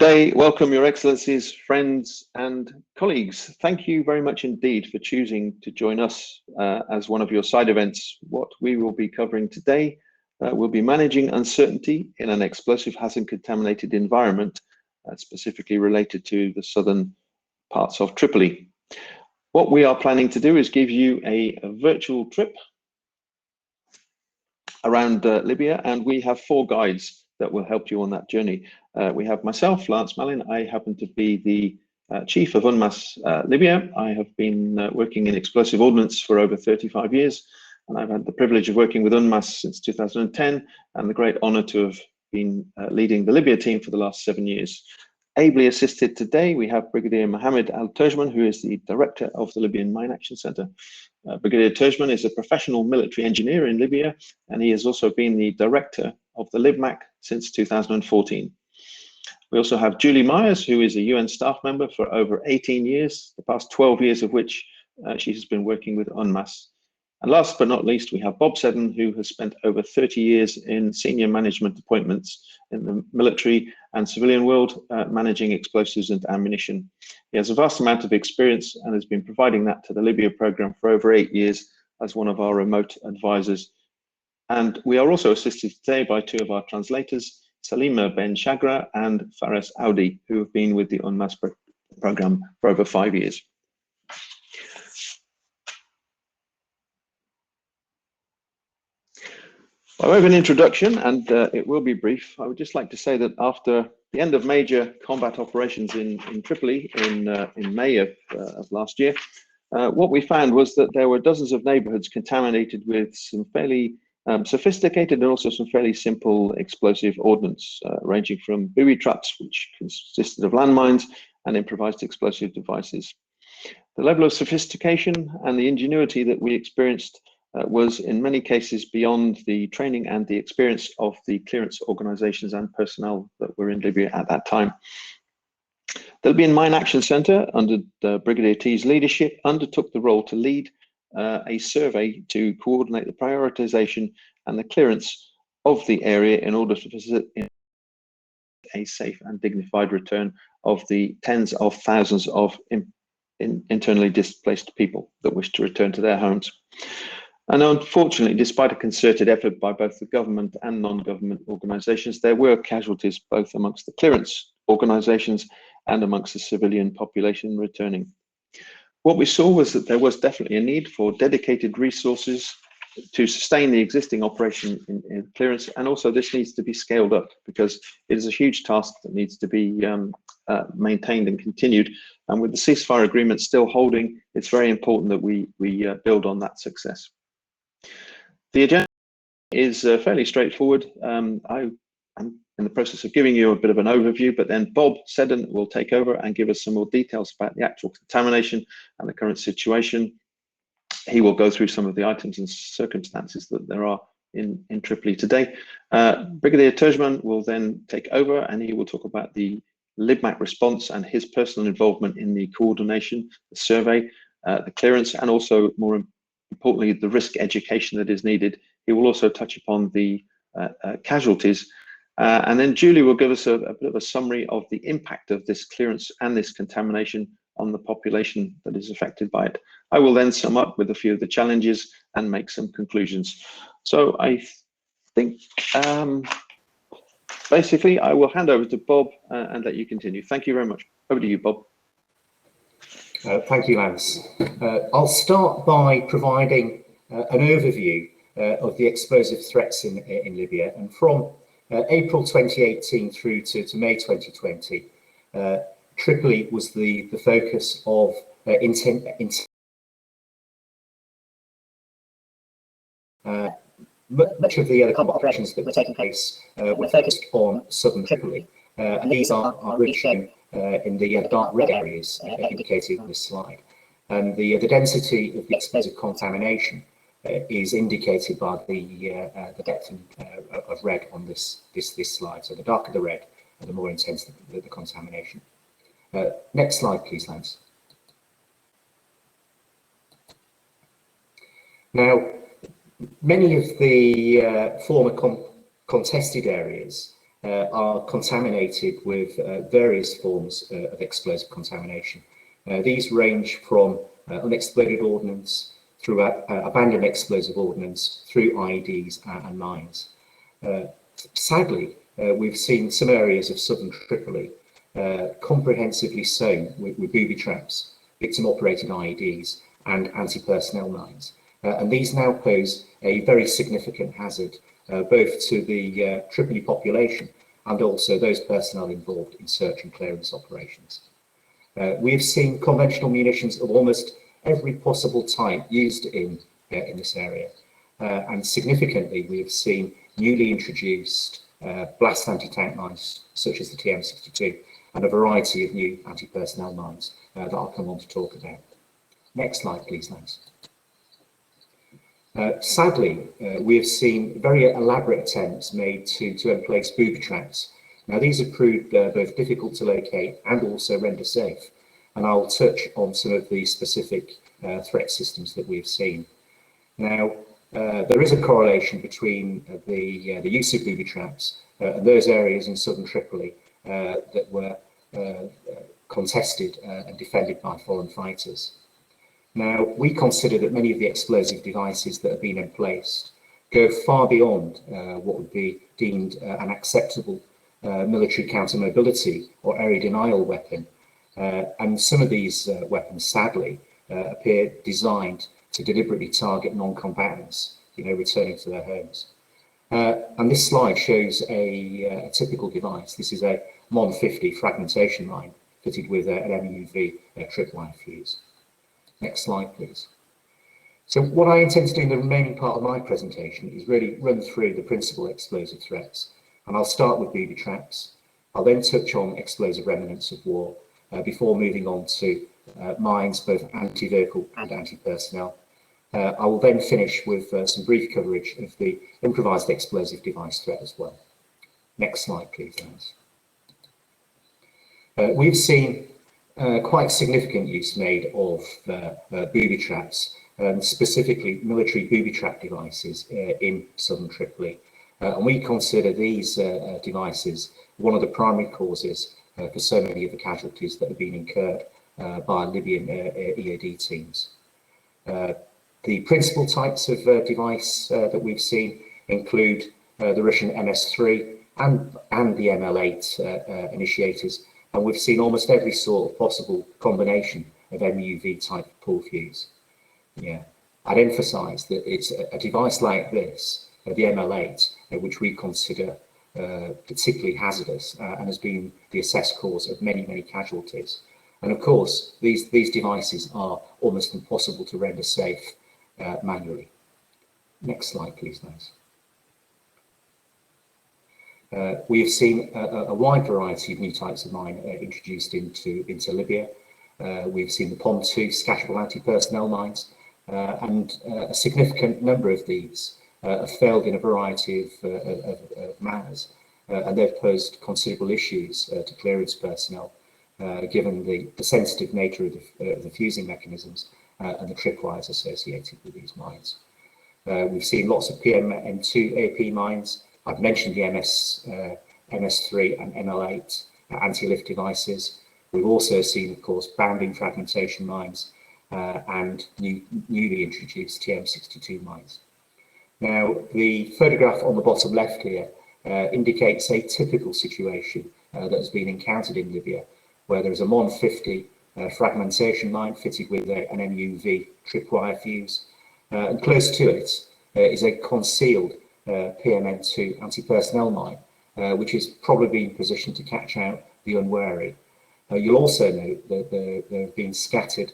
day. Welcome, Your Excellencies, friends and colleagues. Thank you very much indeed for choosing to join us as one of your side events. What we will be covering today will be managing uncertainty in an explosive hazard contaminated environment, specifically related to the southern parts of Tripoli. What we are planning to do is give you a virtual trip around Libya, and we have 4 guides that will help you on that journey. We have myself, Lance Mallin. I happen to be the Chief of UNMAS Libya. I have been working in explosive ordnance for over 35 years, and I've had the privilege of working with UNMAS since 2010, and the great honor to have been leading the Libya team for the last 7 years. Ably assisted today, we have Brigadier Mohammed Al-Turjman, who is the Director of the Libyan Mine Action Center. Brigadier Turjman is a professional military engineer in Libya, and he has also been the Director of the LibMAC since 2014. We also have Julie Myers, who is a UN staff member for over 18 years, the past 12 years of which she has been working with UNMAS. And last but not least, we have Bob Seddon, who has spent over 30 years in senior management appointments in the military and civilian world, managing explosives and ammunition. He has a vast amount of experience and has been providing that to the Libya program for over 8 years as one of our remote advisors. And we are also assisted today by 2 of our translators, Salima Ben Shagra and Fares Audi, who have been with the UNMAS program for over 5 years. By way of an introduction, and it will be brief, I would just like to say that after the end of major combat operations in Tripoli in May of last year, what we found was that there were dozens of neighborhoods contaminated with some fairly sophisticated and also some fairly simple explosive ordnance, ranging from Booby traps, which consisted of landmines, and improvised explosive devices. The level of sophistication and the ingenuity that we experienced was in many cases beyond the training and the experience of the clearance organizations and personnel that were in Libya at that time. The Libyan Mine Action Center, under Brigadier T's leadership, undertook the role to lead a survey to coordinate the prioritization and the clearance of the area in order to facilitate a safe and dignified return of the tens of thousands of internally displaced people that wish to return to their homes. And unfortunately, despite a concerted effort by both the government and non-government organizations, there were casualties both amongst the clearance organizations and amongst the civilian population returning. What we saw was that there was definitely a need for dedicated resources to sustain the existing operation in clearance, and also this needs to be scaled up because it is a huge task that needs to be maintained and continued. And with the ceasefire agreement still holding, it's very important that we build on that success. The agenda is fairly straightforward. I'm in the process of giving you a bit of an overview, but then Bob Seddon will take over and give us some more details about the actual contamination and the current situation. He will go through some of the items and circumstances that there are in Tripoli today. Brigadier Turjman will then take over and he will talk about the LibMAC response and his personal involvement in the coordination, the survey, the clearance, and also more importantly, the risk education that is needed. He will also touch upon the casualties. And then Julie will give us a bit of a summary of the impact of this clearance and this contamination on the population that is affected by it. I will then sum up with a few of the challenges and make some conclusions. So I think basically I will hand over to Bob and let you continue. Thank you very much. Over to you, Bob. Thank you, Lance. I'll start by providing an overview of the explosive threats in Libya. And from April 2018 through to May 2020, Tripoli was the focus of much of the combat operations that were taking place were focused on southern Tripoli, and these are really shown in the dark red areas indicated on this slide. And the density of the explosive contamination is indicated by the depth of red on this slide. So the darker the red, the more intense the contamination. Next slide, please, Lance. Now, many of the former contested areas are contaminated with various forms of explosive contamination. These range from unexploded ordnance through abandoned explosive ordnance, through IEDs and mines. Sadly, we've seen some areas of southern Tripoli comprehensively sown with booby traps, victim-operated IEDs and anti-personnel mines. And these now pose a very significant hazard both to the Tripoli population and also those personnel involved in search and clearance operations. We've seen conventional munitions of almost every possible type used in this area. And significantly, we have seen newly introduced blast anti-tank mines, such as the TM62, and a variety of new anti-personnel mines that I'll come on to talk about. Next slide, please, Lance. Sadly, we have seen very elaborate attempts made to emplace booby traps. Now, these have proved both difficult to locate and also render safe. And I'll touch on some of the specific threat systems that we've seen. Now, there is a correlation between the use of booby traps and those areas in southern Tripoli that were contested and defended by foreign fighters. Now, we consider that many of the explosive devices that have been emplaced go far beyond what would be deemed an acceptable military counter-mobility or area denial weapon. And some of these weapons, sadly, appear designed to deliberately target non-combatants, returning to their homes. And this slide shows a typical device. This is a MON-50 fragmentation mine fitted with an MUV tripwire fuse. Next slide, please. So what I intend to do in the remaining part of my presentation is really run through the principal explosive threats. And I'll start with booby traps. I'll then touch on explosive remnants of war before moving on to mines, both anti-vehicle and anti-personnel. I will then finish with some brief coverage of the improvised explosive device threat as well. Next slide, please, Lance. We've seen quite significant use made of booby traps, specifically military booby trap devices in southern Tripoli. And we consider these devices one of the primary causes for so many of the casualties that have been incurred by Libyan EAD teams. The principal types of device that we've seen include the Russian MS-3 and the ML-8 initiators, and we've seen almost every sort of possible combination of MUV type pull fuse. Yeah, I'd emphasise that it's a device like this, the ML-8, which we consider particularly hazardous and has been the assessed cause of many, many casualties. And of course, these devices are almost impossible to render safe manually. Next slide, please, Naz. We have seen a wide variety of new types of mine introduced into Libya. We've seen the POM-2 scatterable anti-personnel mines, and a significant number of these have failed in a variety of manners, and they've posed considerable issues to clearance personnel, given the sensitive nature of the fusing mechanisms and the tripwires associated with these mines. We've seen lots of PM-M2 AP mines. I've mentioned the MS-3 and ML-8 anti-lift devices. We've also seen, of course, bounding fragmentation mines and newly introduced TM62 mines. Now, the photograph on the bottom left here indicates a typical situation that has been encountered in Libya, where there is a MON-50 fragmentation mine fitted with an MUV tripwire fuse, and close to it is a concealed PM-M2 anti-personnel mine, which is probably in position to catch out the unwary. You'll also note that there have been scattered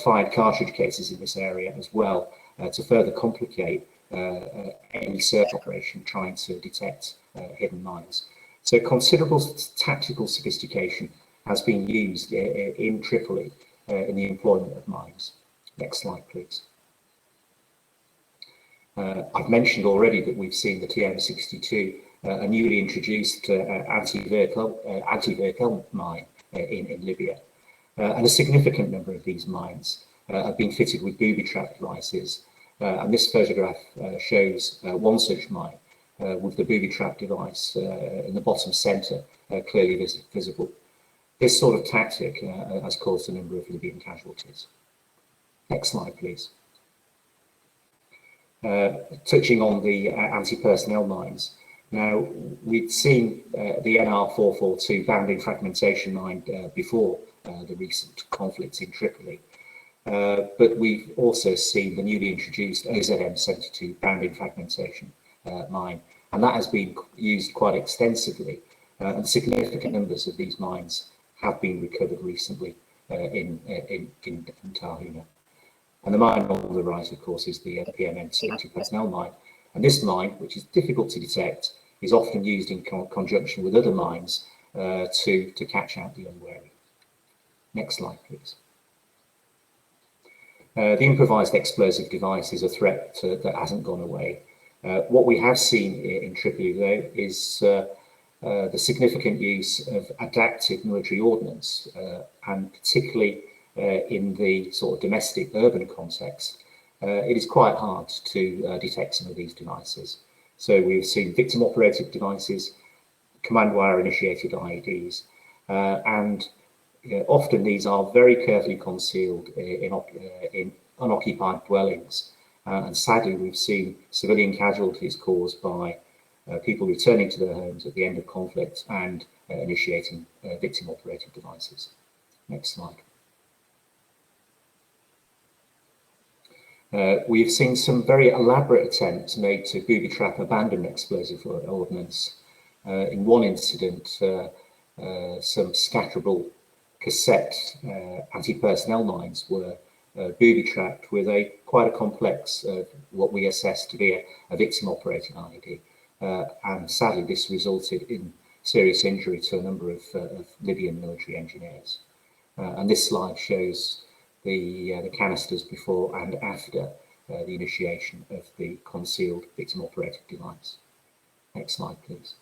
fired cartridge cases in this area as well, to further complicate any search operation trying to detect hidden mines. So considerable tactical sophistication has been used in Tripoli in the employment of mines. Next slide, please. I've mentioned already that we've seen the TM62, a newly introduced anti-vehicle mine in Libya. And a significant number of these mines have been fitted with booby trap devices. And this photograph shows one such mine, with the booby trap device in the bottom centre clearly visible. This sort of tactic has caused a number of Libyan casualties. Next slide, please. Touching on the anti-personnel mines. Now, we'd seen the NR442 bounding fragmentation mine before the recent conflicts in Tripoli, but we've also seen the newly introduced OZM-72 bounding fragmentation mine, and that has been used quite extensively, and significant numbers of these mines have been recovered recently in Tahuna. And the mine on the right, of course, is the PMN2 anti-personnel mine. And this mine, which is difficult to detect, is often used in conjunction with other mines to catch out the unwary. Next slide, please. The improvised explosive device is a threat that hasn't gone away. What we have seen in Tripoli, though, is the significant use of adaptive military ordnance, and particularly in the sort of domestic urban context, it is quite hard to detect some of these devices. So we've seen victim-operated devices, command wire initiated IEDs, and often these are very carefully concealed in unoccupied dwellings. And sadly, we've seen civilian casualties caused by people returning to their homes at the end of conflict and initiating victim-operated devices. Next slide. We've seen some very elaborate attempts made to booby trap abandoned explosive ordnance. In one incident, some scatterable cassette anti-personnel mines were booby trapped with quite a complex, what we assess to be a victim-operated IED. And sadly, this resulted in serious injury to a number of Libyan military engineers. And this slide shows the canisters before and after the initiation of the concealed victim-operated device. Next slide, please.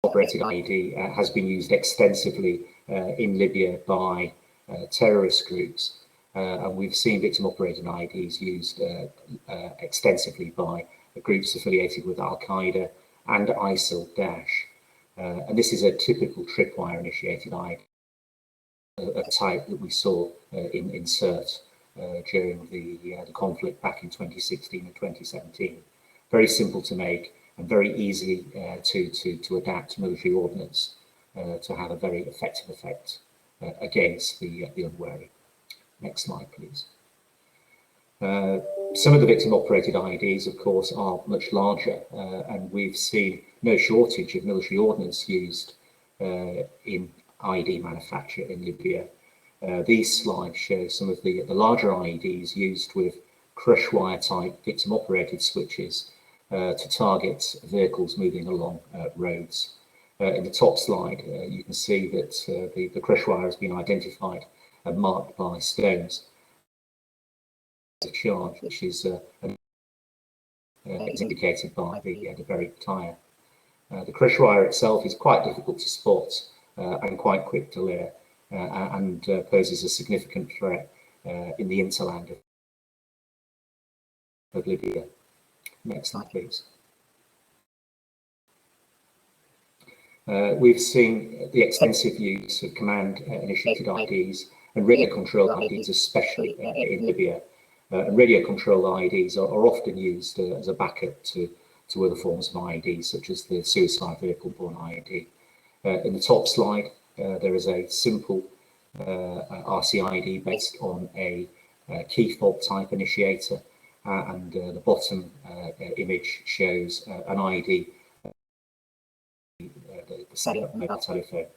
Operated IED has been used extensively in Libya by terrorist groups, and we've seen victim-operated IEDs used extensively by groups affiliated with Al-Qaeda and ISIL-Daesh. And this is a typical tripwire initiated IED, a type that we saw in Sirte during the conflict back in 2016 and 2017. Very simple to make and very easy to adapt military ordnance to have a very effective effect against the unwary. Next slide, please. Some of the victim-operated IEDs, of course, are much larger, and we've seen no shortage of military ordnance used in IED manufacture in Libya. These slides show some of the larger IEDs used with crush wire type victim-operated switches to target vehicles moving along roads. In the top slide, you can see that the crush wire has been identified and marked by stones. A charge, which is indicated by the buried tyre. The crush wire itself is quite difficult to spot and quite quick to layer, and poses a significant threat in the hinterland of Libya. Next slide, please. We've seen the extensive use of command-initiated IEDs and radio-controlled IEDs, especially in Libya. And radio-controlled IEDs are often used as a backup to other forms of IEDs, such as the suicide vehicle-borne IED. In the top slide, there is a simple RCID based on a key fob type initiator, and the bottom image shows an IED, the cellular mobile telephone.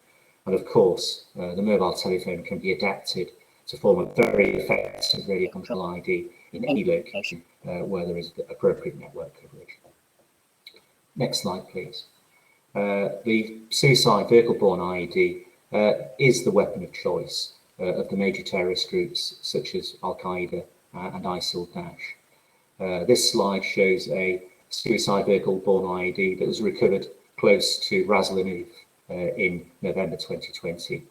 And of course, the mobile telephone can be adapted to form a very effective radio control IED in any location where there is appropriate network coverage. Next slide, please. The suicide vehicle-borne IED is the weapon of choice of the major terrorist groups such as Al-Qaeda and ISIL-Daesh. This slide shows a suicide vehicle-borne IED that was recovered close to Ras Lanuf in November 2020.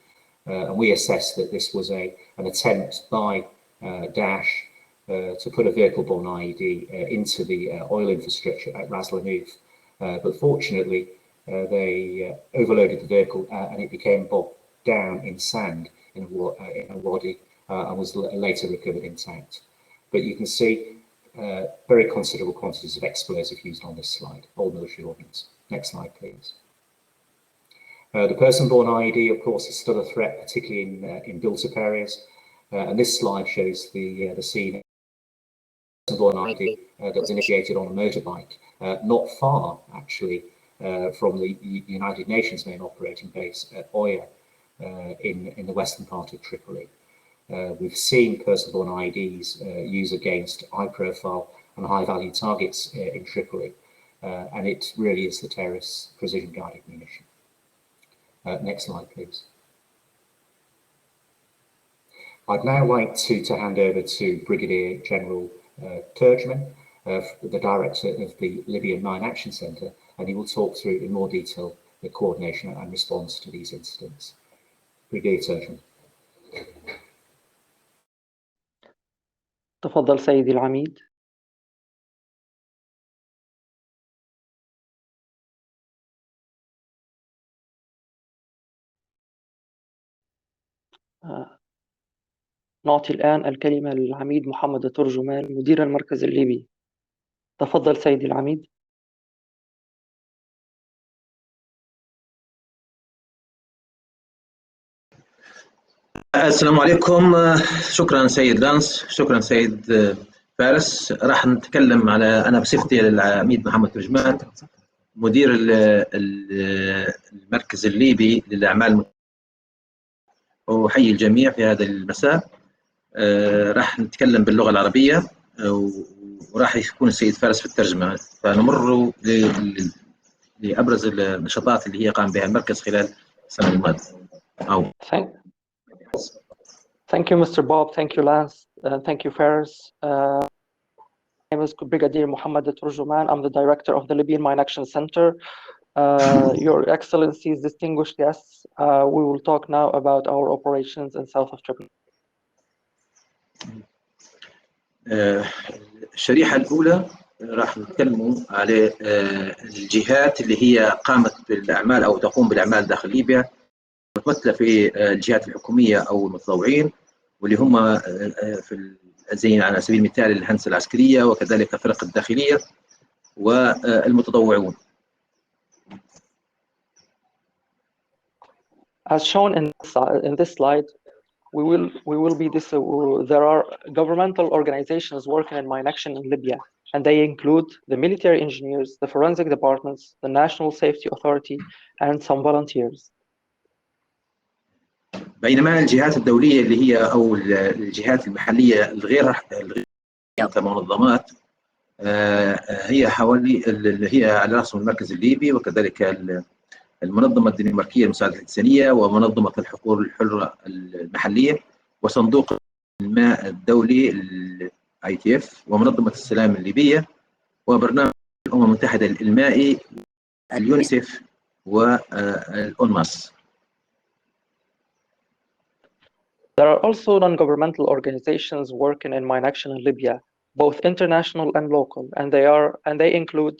And we assessed that this was an attempt by Daesh to put a vehicle-borne IED into the oil infrastructure at Ras Lanuf. But fortunately, they overloaded the vehicle and it became bogged down in sand in a wadi and was later recovered intact. But you can see very considerable quantities of explosive used on this slide, old military ordnance. Next slide, please. The person-borne IED, of course, is still a threat, particularly in built-up areas. And this slide shows the scene of a person-borne IED that was initiated on a motorbike, not far, actually, from the United Nations main operating base at Oya in the western part of Tripoli. We've seen person-borne IEDs used against high-profile and high-value targets in Tripoli, and it really is the terrorists' precision-guided munition. Next slide, please. I'd now like to hand over to Brigadier General Turgeman, the Director of the Libyan Mine Action Centre, and he will talk through in more detail the coordination and response to these incidents. Brigadier Turgeman. تفضل سيدي العميد. نعطي الآن الكلمة للعميد محمد ترجمان مدير المركز الليبي. تفضل سيدي العميد. السلام عليكم. شكرا سيد لانس، شكرا سيد فارس. راح نتكلم على أنا بصفتي العميد محمد ترجمان مدير المركز الليبي للأعمال، وأحيي الجميع في هذا المساء. راح نتكلم باللغة العربية وراح يكون السيد فارس في الترجمة، فنمر لأبرز النشاطات اللي هي قام بها المركز خلال السنة الماضية. Thank you, Mr. Bob. Thank you, Lance. Thank you, Faris. My name is Brigadier Mohammed Turjuman. I'm the director of the Libyan Mine Action Center. Your Excellencies, distinguished guests, we will talk now about our operations in south of Tripoli. الشريحة الأولى راح نتكلموا على الجهات اللي هي قامت بالأعمال أو تقوم بالأعمال داخل ليبيا، متمثلة في الجهات الحكومية أو المتطوعين، واللي هم زي على سبيل المثال الهندسة العسكرية وكذلك الفرق الداخلية والمتطوعون. As shown in this slide, there are governmental organizations working in mine action in Libya, and they include the military engineers, the forensic departments, the National Safety Authority, and some volunteers. بينما الجهات الدولية اللي هي أو الجهات المحلية الغير كمنظمات هي حوالي اللي هي على رأسهم المركز الليبي وكذلك المنظمة الدنماركية المساعدة الإنسانية ومنظمة الحقوق الحرة المحلية وصندوق الماء الدولي ITF ومنظمة السلام الليبية وبرنامج الأمم المتحدة المائي اليونيسيف والأونماس. There are also non-governmental organizations working in mine action in Libya, both international and local, and they include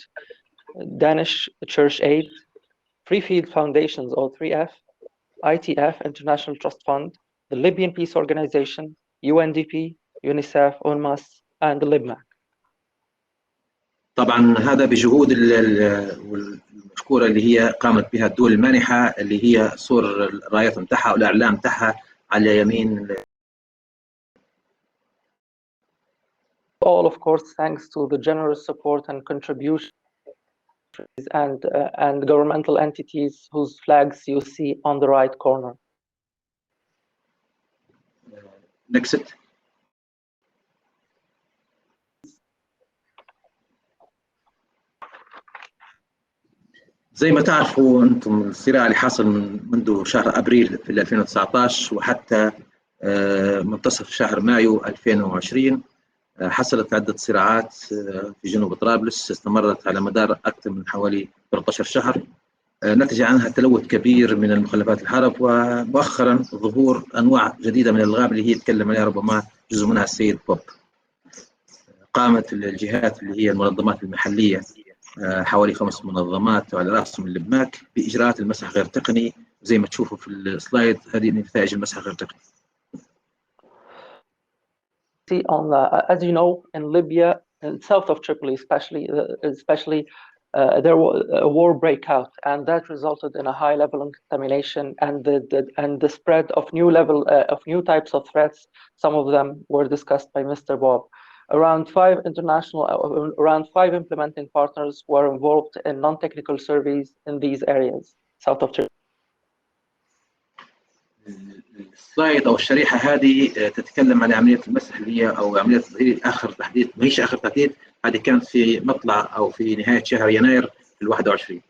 Danish Church Aid, Free Field Foundations O3F, ITF International Trust Fund, the Libyan Peace Organization, UNDP, UNICEF, UNMAS, and the LibMAC. طبعا هذا بجهود المشكورة اللي هي قامت بها الدول المانحة اللي هي صور الرايات متاعها والأعلام متاعها على يمين. All, of course, thanks to the generous support and contributions and governmental entities whose flags you see on the right corner. Next. زي ما تعرفوا أنتم الصراع اللي حصل منذ شهر أبريل في 2019 وحتى منتصف شهر مايو 2020 حصلت عدة صراعات في جنوب طرابلس استمرت على مدار أكثر من حوالي 13 شهر، نتج عنها تلوث كبير من المخلفات الحرب ومؤخرا ظهور أنواع جديدة من الألغام اللي هي يتكلم عليها ربما جزء منها السيد بوب. قامت الجهات اللي هي المنظمات المحلية حوالي 5 منظمات وعلى رأسهم اللبماك بإجراءات المسح غير تقني. زي ما تشوفوا في السلايد هذه نتائج المسح غير تقني. As you know, in Libya, and south of Tripoli, especially, there was a war breakout, and that resulted in a high level of contamination and the spread of new types of threats. Some of them were discussed by Mr. Bob. Around five implementing partners were involved in non-technical surveys in these areas south of Tripoli. السلايد او الشريحه هذه تتكلم عن عمليه المسح اللي هي او عمليه اخر تحديث، ما هيش اخر تحديث، هذه كانت في مطلع او في نهايه شهر يناير 21.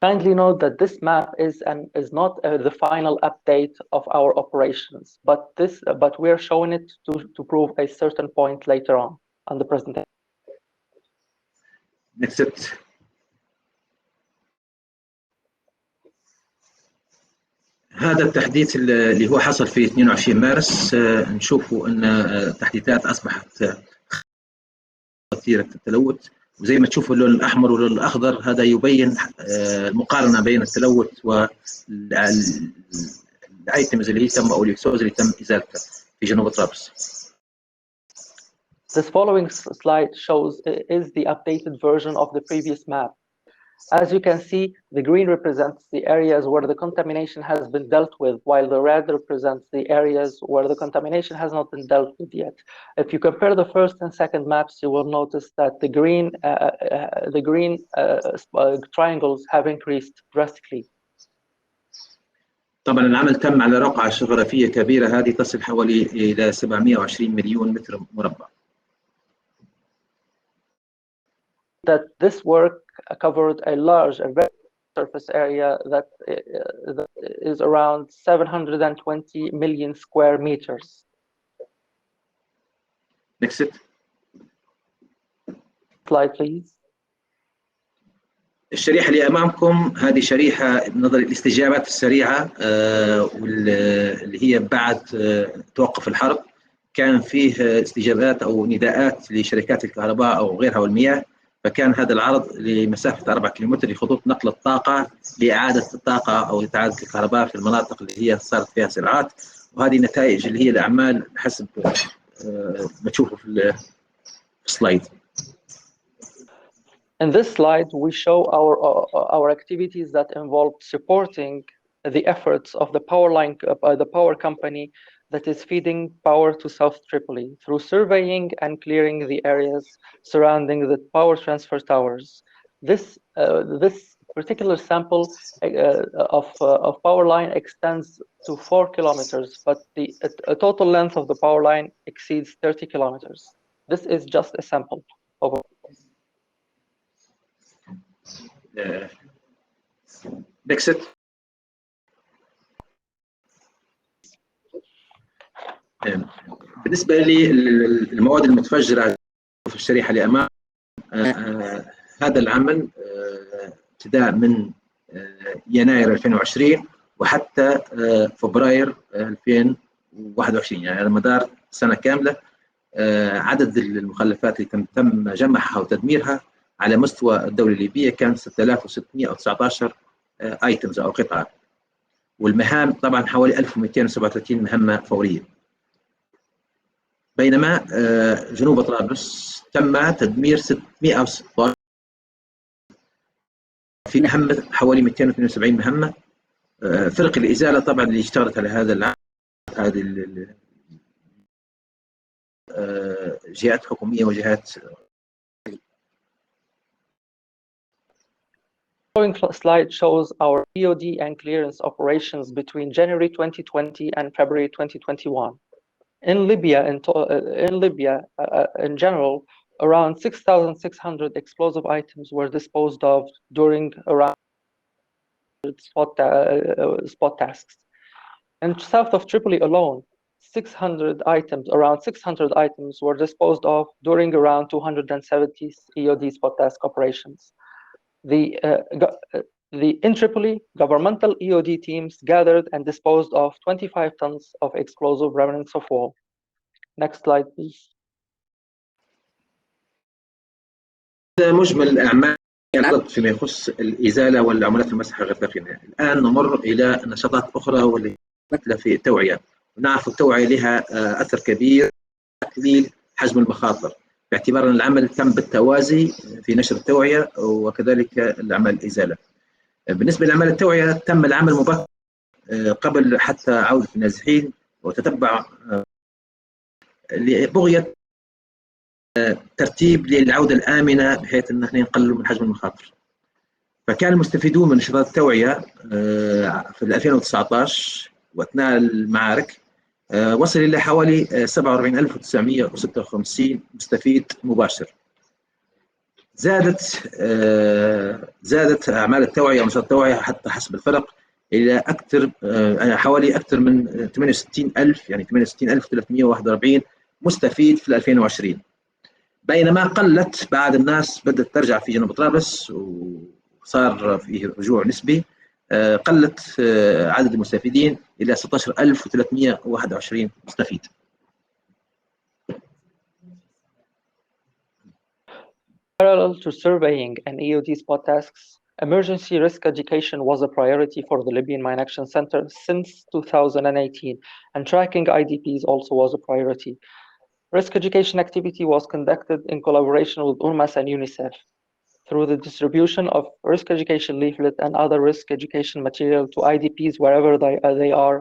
Kindly note that this map is not the final update of our operations, but we are showing it to prove a certain point later on the presentation. Next. هذا التحديث اللي هو حصل في 22 مارس، نشوفوا ان التحديثات اصبحت كثيره التلوث، وزي ما تشوفوا اللون الاحمر واللون الاخضر هذا يبين المقارنه بين التلوث والايتمز اللي تم او الاكسوز اللي تم ازالتها في جنوب طرابلس. This following slide is the updated version of the previous map. As you can see, the green represents the areas where the contamination has been dealt with, while the red represents the areas where the contamination has not been dealt with yet. If you compare the first and second maps, you will notice that the green triangles have increased drastically. طبعا العمل تم على رقعة جغرافية كبيرة، هذه تصل حوالي إلى 720 مليون متر مربع. That this work covered a large and very surface area that is around 720 million square meters. Next. Slide, please. الشريحة اللي أمامكم هذه شريحة بنظر الاستجابات السريعة واللي هي بعد توقف الحرب، كان فيه استجابات أو نداءات لشركات الكهرباء أو غيرها والمياه، فكان هذا العرض لمسافة 4 كيلومتر لخطوط نقل الطاقة لإعادة الطاقة أو إعادة الكهرباء في المناطق اللي هي صارت فيها صراعات، وهذه نتائج اللي هي الأعمال حسب ما تشوفوا في السلايد. In this slide, we show our activities that involve supporting the efforts of the power company that is feeding power to South Tripoli through surveying and clearing the areas surrounding the power transfer towers. This particular sample of power line extends to 4 kilometers, but the total length of the power line exceeds 30 kilometers. This is just a sample of. Next. بالنسبة للمواد المتفجرة في الشريحة اللي أمام، هذا العمل ابتداء من يناير 2020 وحتى فبراير 2021، يعني على مدار سنة كاملة عدد المخلفات اللي تم جمعها وتدميرها على مستوى الدولة الليبية كان 6619 ايتمز أو قطعة، والمهام طبعا حوالي 1237 مهمة فورية. بينما جنوب طرابلس تم تدمير 616 في مهمة حوالي 272 مهمة. فرق الإزالة طبعا اللي اشتغلت على هذا العمل هذه جهات حكومية وجهات. The following slide shows our EOD and clearance operations between January 2020 and February 2021. In Libya, in general, around 6,600 explosive items were disposed of during around spot tasks. In south of Tripoli alone, around 600 items were disposed of during around 270 EOD spot task operations. In Tripoli, governmental EOD teams gathered and disposed of 25 tons of explosive remnants of war. Next slide, please. مجمل الأعمال فيما يخص الإزالة والعملات المسحة غير دفينة. الآن نمر إلى نشاطات أخرى واللي مثل في التوعية. نعرف التوعية لها أثر كبير تقليل حجم المخاطر، باعتبار أن العمل تم بالتوازي في نشر التوعية وكذلك الأعمال الإزالة. بالنسبة لأعمال التوعية تم العمل مبكرا قبل حتى عودة النازحين وتتبع لبغية ترتيب للعودة الآمنة بحيث أن احنا نقلل من حجم المخاطر. فكان المستفيدون من نشاطات التوعية في 2019 وأثناء المعارك وصل إلى حوالي 47,956 مستفيد مباشر. زادت أعمال التوعية ونشاط التوعية حتى حسب الفرق إلى حوالي أكثر من 68,000 يعني 68,341 مستفيد في 2020. بينما قلت بعد الناس بدأت ترجع في جنوب طرابلس وصار فيه رجوع نسبي، قلت عدد المستفيدين إلى 16,321 مستفيد. Parallel to surveying and EOD spot tasks, emergency risk education was a priority for the Libyan Mine Action Center since 2018, and tracking IDPs also was a priority. Risk education activity was conducted in collaboration with UNMAS and UNICEF through the distribution of risk education leaflet and other risk education material to IDPs wherever they are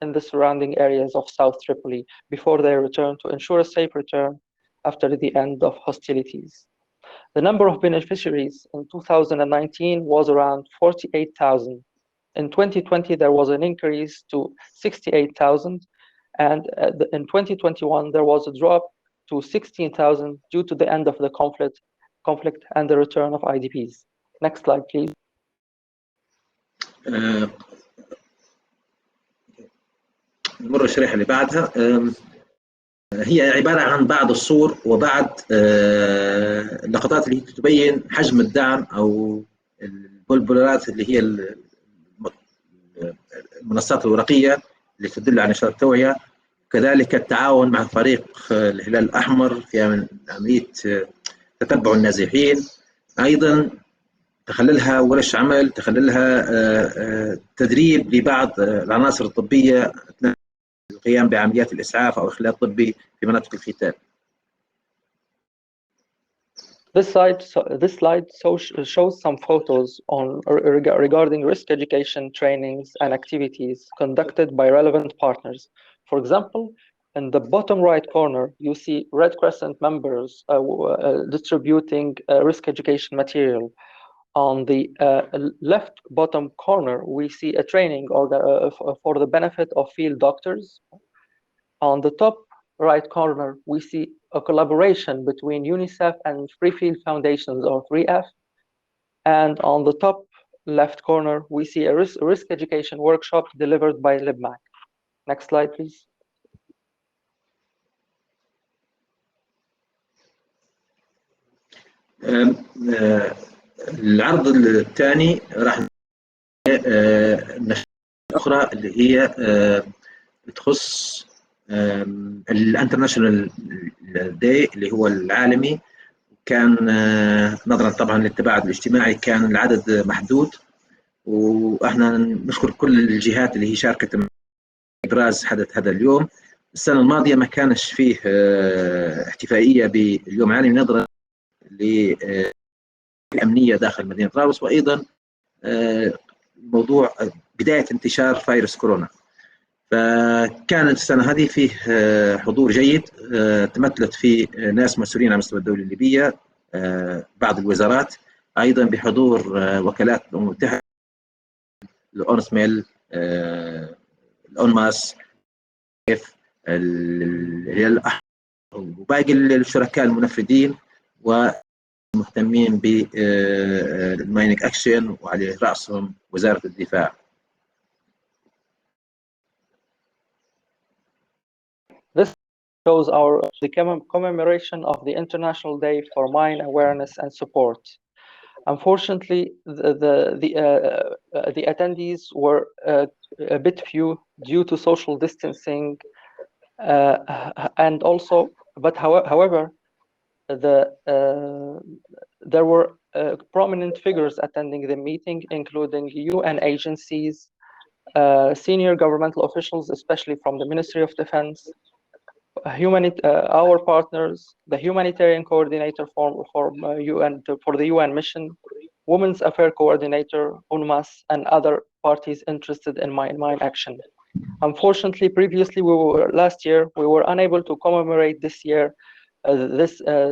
in the surrounding areas of South Tripoli before their return to ensure a safe return after the end of hostilities. The number of beneficiaries in 2019 was around 48,000. In 2020, there was an increase to 68,000. And in 2021, there was a drop to 16,000 due to the end of the conflict and the return of IDPs. Next slide, please. نمر الشريحة اللي بعدها. هي عبارة عن بعض الصور وبعض اللقطات اللي تبين حجم الدعم أو البولبولارات اللي هي المنصات الورقية اللي تدل على نشاط التوعية، كذلك التعاون مع فريق الهلال الأحمر في عملية تتبع النازحين، أيضا تخللها ورش عمل، تخللها تدريب لبعض العناصر الطبية أثناء القيام بعمليات الإسعاف أو الإخلاء الطبي في مناطق القتال. This slide shows some photos regarding risk education trainings and activities conducted by relevant partners. For example, in the bottom right corner, you see Red Crescent members distributing risk education material. On the left bottom corner, we see a training for the benefit of field doctors. On the top right corner, we see a collaboration between UNICEF and Free Field Foundations, or 3F. And on the top left corner, we see a risk education workshop delivered by LibMAC. Next slide, please. العرض الثاني راح نشاط أخرى اللي هي تخص الانترناشونال داي اللي هو العالمي. كان نظرا طبعا للتباعد الاجتماعي كان العدد محدود، واحنا نشكر كل الجهات اللي هي شاركت في ابراز حدث هذا اليوم. السنه الماضيه ما كانش فيه احتفائيه باليوم العالمي نظرا للامنيه داخل مدينه طرابلس، وايضا موضوع بدايه انتشار فيروس كورونا. فكانت السنة هذه فيه حضور جيد، تمثلت فيه ناس مسؤولين على مستوى الدولة الليبية، بعض الوزارات، أيضا بحضور وكالات الأمم المتحدة، الأونسميل، الأونماس، الهلال الأحمر، وباقي الشركاء المنفذين والمهتمين بالمايننج أكشن، وعلى رأسهم وزارة الدفاع. This shows the commemoration of the International Day for Mine Awareness and Support. Unfortunately, the attendees were a bit few due to social distancing, and also, but however, there were prominent figures attending the meeting, including UN agencies, senior governmental officials, especially from the Ministry of Defense, our partners, the humanitarian coordinator for the UN mission, Women's Affairs Coordinator, UNMAS, and other parties interested in mine action. Unfortunately, previously, last year, we were unable to commemorate this year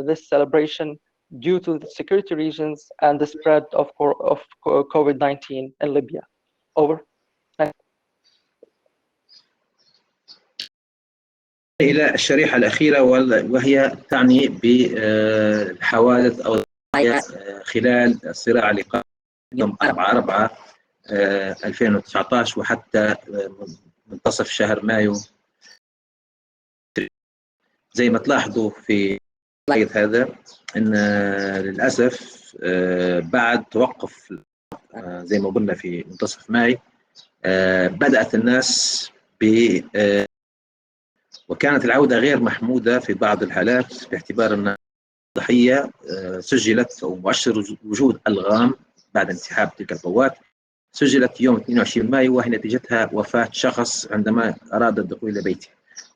this celebration due to the security reasons and the spread of COVID-19 in Libya. Over. إلى الشريحة الأخيرة وهي تعني بالحوادث أو خلال الصراع اللي قام يوم 4/4/2019 وحتى منتصف شهر مايو. زي ما تلاحظوا في هذا أن للأسف بعد توقف زي ما قلنا في منتصف ماي بدأت الناس وكانت العودة غير محمودة في بعض الحالات باعتبار أن الضحية سجلت أو مؤشر وجود ألغام بعد انسحاب تلك القوات سجلت يوم 22 مايو وهي نتيجتها وفاة شخص عندما أراد الدخول إلى بيته.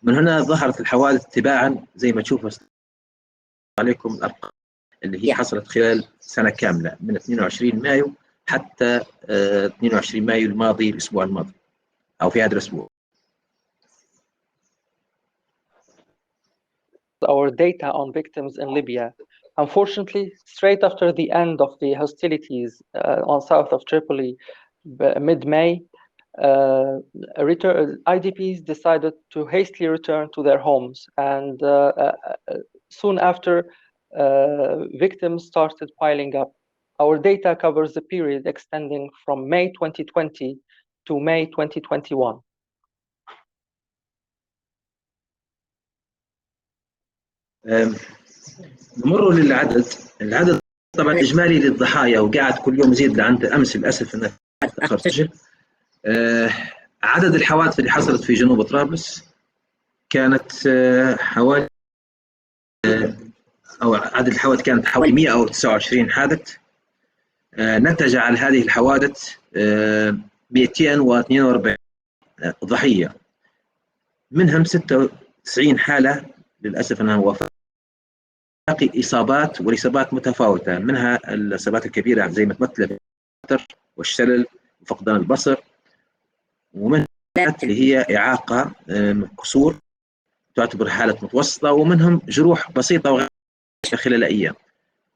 من هنا ظهرت الحوادث تباعا زي ما تشوفوا عليكم الأرقام اللي هي حصلت خلال سنة كاملة من 22 مايو حتى 22 مايو الماضي الأسبوع الماضي أو في هذا الأسبوع. Our data on victims in Libya. Unfortunately, straight after the end of the hostilities on south of Tripoli, mid-May, IDPs decided to hastily return to their homes, and soon after, victims started piling up. Our data covers the period extending from May 2020 to May 2021. نمر للعدد. العدد طبعا اجمالي للضحايا وقاعد كل يوم يزيد عند امس للاسف انه تاخر سجل. عدد الحوادث اللي حصلت في جنوب طرابلس كانت حوالي او عدد الحوادث كانت حوالي 129 حادث. نتج عن هذه الحوادث 242 ضحيه، منهم 96 حاله للاسف انها وفاه. باقي اصابات والاصابات متفاوته، منها الاصابات الكبيره زي ما تمثل والشلل وفقدان البصر، ومنها اللي هي اعاقه كسور تعتبر حاله متوسطه، ومنهم جروح بسيطه وغير خلال ايام.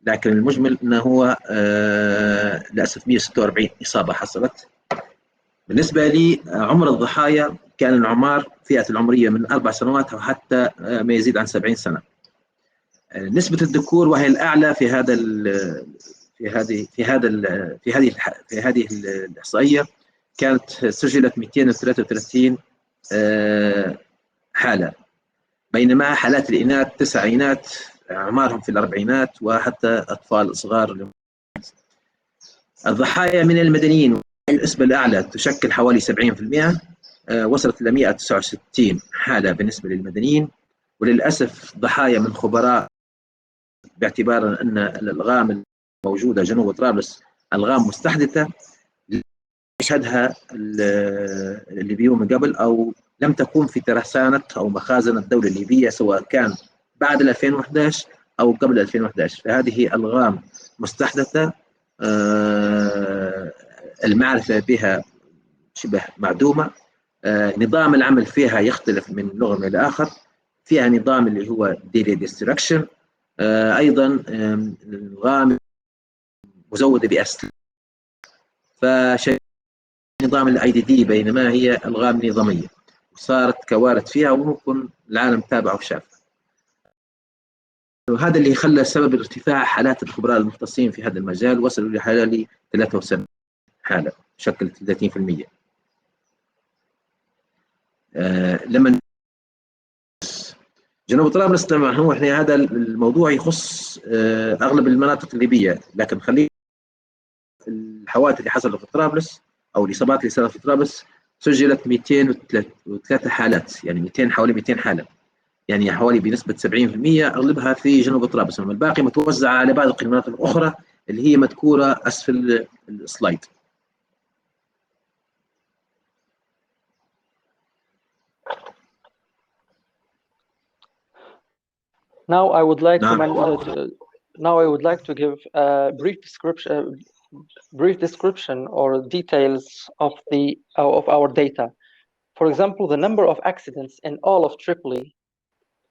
لكن المجمل انه هو للاسف 146 اصابه حصلت. بالنسبه لي عمر الضحايا كان العمار فئه العمريه من 4 سنوات وحتى ما يزيد عن 70 سنه. نسبة الذكور وهي الأعلى في هذه الإحصائية كانت سجلت 233 حالة، بينما حالات الإناث 9 إناث أعمارهم في الأربعينات وحتى أطفال صغار. الضحايا من المدنيين النسبة الأعلى تشكل حوالي 70%، وصلت إلى 169 حالة بالنسبة للمدنيين. وللأسف ضحايا من خبراء باعتبار أن الألغام الموجودة جنوب طرابلس ألغام مستحدثة يشهدها الليبيون من قبل أو لم تكن في ترسانة أو مخازن الدولة الليبية سواء كان بعد 2011 أو قبل 2011. فهذه ألغام مستحدثة المعرفة بها شبه معدومة. نظام العمل فيها يختلف من لغة إلى آخر. فيها نظام اللي هو daily destruction، أيضا الغام مزودة بأسلحة، فشيء نظام الاي دي دي بينما هي الغام نظامية وصارت كوارث فيها وممكن العالم تابعه وشاف. وهذا اللي خلى سبب ارتفاع حالات الخبراء المختصين في هذا المجال وصلوا لحوالي 73 حالة تشكل 30%. لما جنوب طرابلس طبعا هو احنا هذا الموضوع يخص اغلب المناطق الليبيه، لكن خلينا الحوادث اللي حصلت في طرابلس او الاصابات اللي صارت في طرابلس سجلت 203 حالات، يعني 200 حوالي 200 حاله. يعني حوالي بنسبة 70%، أغلبها في جنوب طرابلس، الباقي متوزعة على بعض القنوات الأخرى اللي هي مذكورة أسفل السلايد. Now I would like نعم. now I would like to give a brief description or details of our data. For example, the number of accidents in all of Tripoli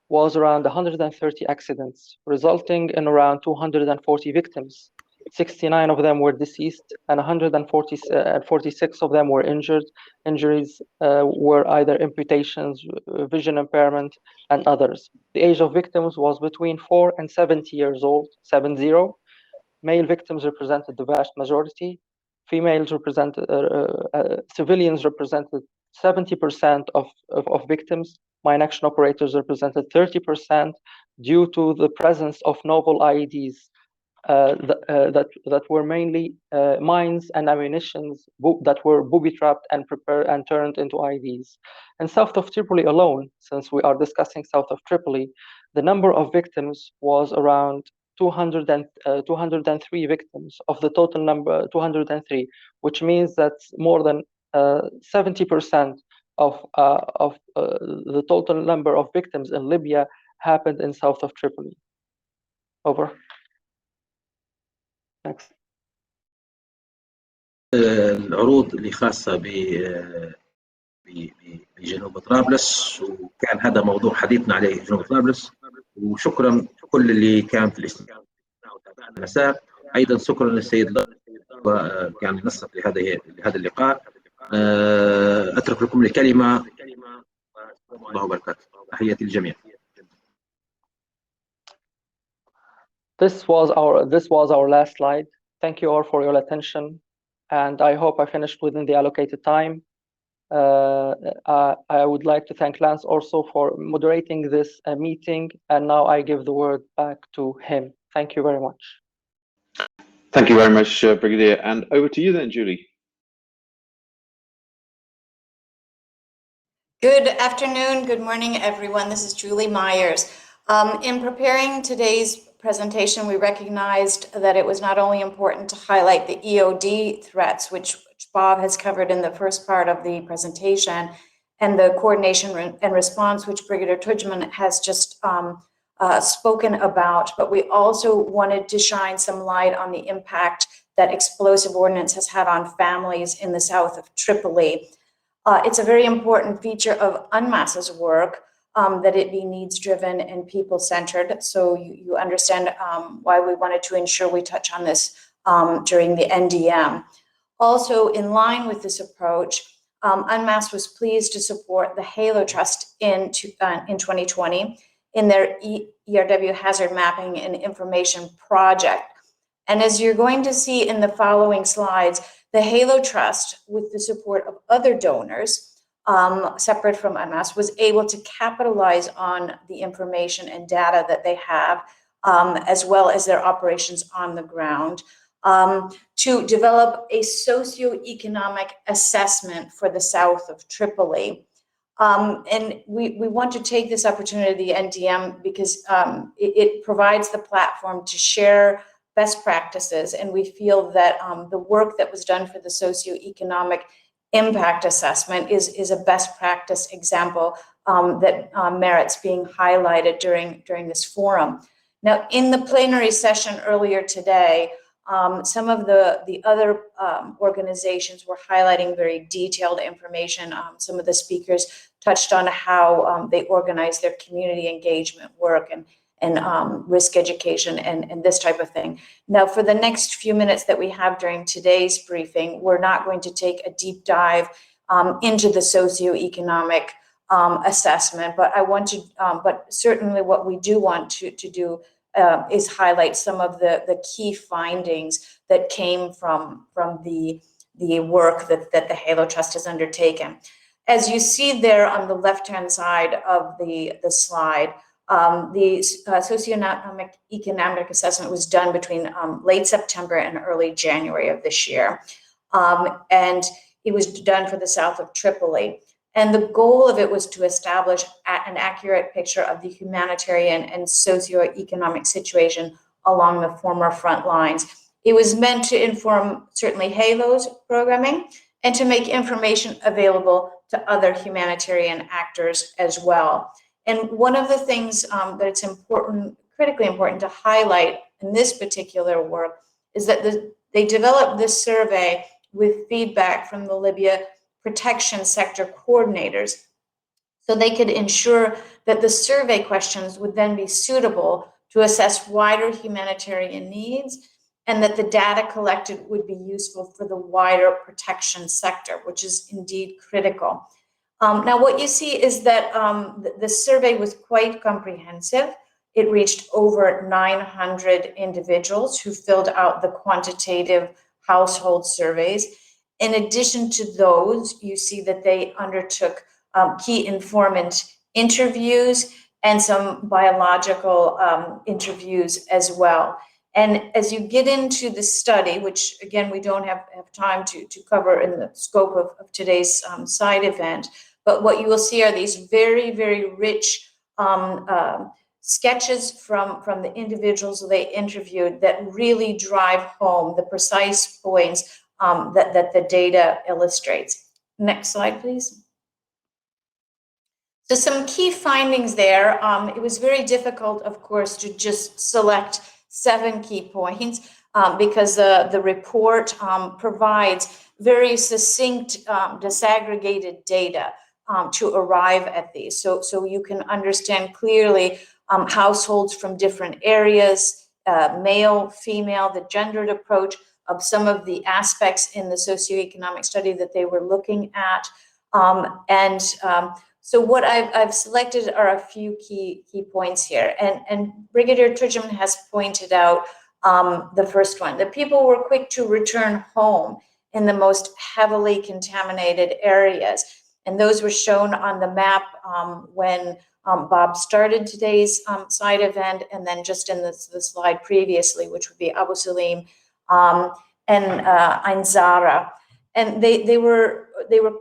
was around 130 accidents, resulting in around 240 victims. 69 of them were deceased, and 146 of them were injured. Injuries were either amputations, vision impairment, and others. The age of victims was between 4 and 70 years old, 70. Male victims represented the vast majority. Females represented, civilians represented 70% of victims. Mine action operators represented 30% due to the presence of novel IEDs that were mainly mines and ammunitions that were booby-trapped and prepared and turned into IEDs. And south of Tripoli alone, since we are discussing south of Tripoli, the number of victims was around 203 victims of the total number, 203, which means that more than 70% of the total number of victims in Libya happened in south of Tripoli. Over. Next. العروض اللي خاصة بجنوب طرابلس، وكان هذا موضوع حديثنا عليه جنوب طرابلس. وشكرا كل اللي كان في الاستماع وتابعنا المساء. ايضا شكرا للسيد كان ينسق لهذا اللقاء. اترك لكم الكلمة. الله وبركاته. تحياتي للجميع. This was our last slide. Thank you all for your attention, and I hope I finished within the allocated time. I would like to thank Lance also for moderating this meeting, and now I give the word back to him. Thank you very much. Thank you very much, Brigadier, and over to you then, Julie. Good afternoon, good morning, everyone. This is Julie Myers. In preparing today's presentation, we recognized that it was not only important to highlight the EOD threats, which Bob has covered in the first part of the presentation, and the coordination and response, which Brigadier Tujman has just spoken about, but we also wanted to shine some light on the impact that explosive ordnance has had on families in the south of Tripoli. It's a very important feature of UNMAS's work that it be needs-driven and people-centered. So you understand why we wanted to ensure we touch on this during the NDM. Also, in line with this approach, UNMAS was pleased to support the HALO Trust in 2020 in their ERW hazard mapping and information project. And as you're going to see in the following slides, the HALO Trust, with the support of other donors, separate from UNMAS, was able to capitalize on the information and data that they have, as well as their operations on the ground, to develop a socio-economic assessment for the south of Tripoli. And we want to take this opportunity, the NDM, because it provides the platform to share best practices, and we feel that the work that was done for the socio-economic impact assessment is a best practice example that merits being highlighted during this forum. Now, in the plenary session earlier today, some of the other organizations were highlighting very detailed information. Some of the speakers touched on how they organize their community engagement work and risk education and this type of thing. Now, for the next few minutes that we have during today's briefing, we're not going to take a deep dive into the socioeconomic assessment, but but certainly what we do want to do is highlight some of the key findings that came from the work that the HALO Trust has undertaken. As you see there on the left-hand side of the slide, the socio-economic assessment was done between late September and early January of this year. And it was done for the south of Tripoli. And the goal of it was to establish an accurate picture of the humanitarian and socio-economic situation along the former front lines. It was meant to inform certainly HALO's programming and to make information available to other humanitarian actors as well. And one of the things that it's critically important to highlight in this particular work is that they developed this survey with feedback from the Libya protection sector coordinators, so they could ensure that the survey questions would then be suitable to assess wider humanitarian needs, and that the data collected would be useful for the wider protection sector, which is indeed critical. Now, what you see is that the survey was quite comprehensive. It reached over 900 individuals who filled out the quantitative household surveys. In addition to those, you see that they undertook key informant interviews and some biological interviews as well. And as you get into the study, which again, we don't have time to cover in the scope of today's side event, but what you will see are these very, very rich sketches from the individuals they interviewed that really drive home the precise points that the data illustrates. Next slide, please. So some key findings there. It was very difficult, of course, to just select 7 key points because the report provides very succinct, disaggregated data to arrive at these. So you can understand clearly households from different areas, male, female, the gendered approach of some of the aspects in the socioeconomic study that they were looking at. So what I've selected are a few key points here. And Brigadier Tridgman has pointed out the first one, that people were quick to return home in the most heavily contaminated areas. And those were shown on the map when Bob started today's side event, and then just in the slide previously, which would be Abu Salim and Ain Zara. And they were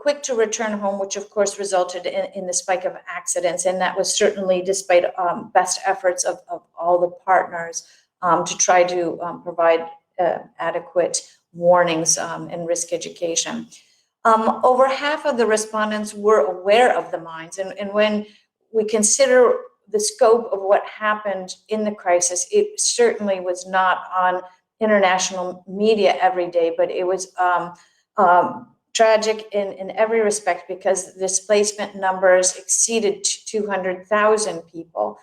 quick to return home, which of course resulted in the spike of accidents. And that was certainly despite best efforts of all the partners to try to provide adequate warnings and risk education. Over half of the respondents were aware of the mines. And when we consider the scope of what happened in the crisis, it certainly was not on international media every day, but it was tragic in every respect because displacement numbers exceeded 200,000 people